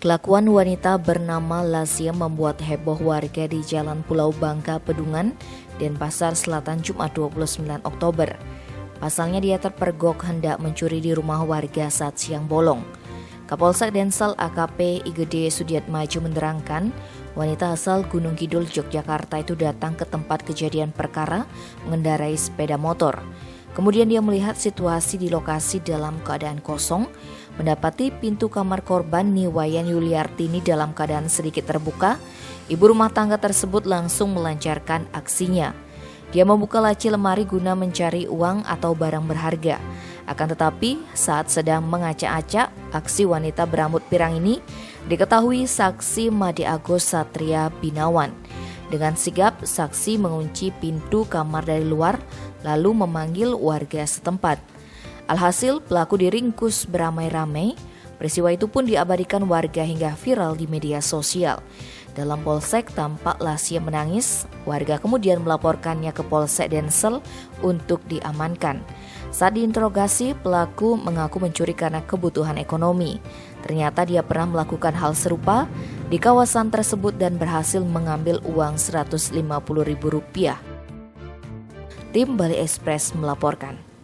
Kelakuan wanita bernama Lasya membuat heboh warga di Jalan Pulau Bangka, Pedungan, Denpasar Selatan Jumat 29 Oktober. Pasalnya dia terpergok hendak mencuri di rumah warga saat siang bolong. Kapolsek Densel AKP Igede Sudiatmaju menerangkan, wanita asal Gunung Kidul, Yogyakarta itu datang ke tempat kejadian perkara mengendarai sepeda motor. Kemudian dia melihat situasi di lokasi dalam keadaan kosong, mendapati pintu kamar korban Niwayan Yuliartini dalam keadaan sedikit terbuka. Ibu rumah tangga tersebut langsung melancarkan aksinya. Dia membuka laci lemari guna mencari uang atau barang berharga. Akan tetapi saat sedang mengacak-acak, aksi wanita berambut pirang ini diketahui saksi Made Agus Satria Binawan. Dengan sigap, saksi mengunci pintu kamar dari luar, lalu memanggil warga setempat. Alhasil, pelaku diringkus beramai-ramai. Peristiwa itu pun diabadikan warga hingga viral di media sosial. Dalam polsek tampak Lasya menangis. Warga kemudian melaporkannya ke Polsek Densel untuk diamankan. Saat diinterogasi, pelaku mengaku mencuri karena kebutuhan ekonomi. Ternyata dia pernah melakukan hal serupa di kawasan tersebut dan berhasil mengambil uang Rp150.000. Tim Bali Express melaporkan.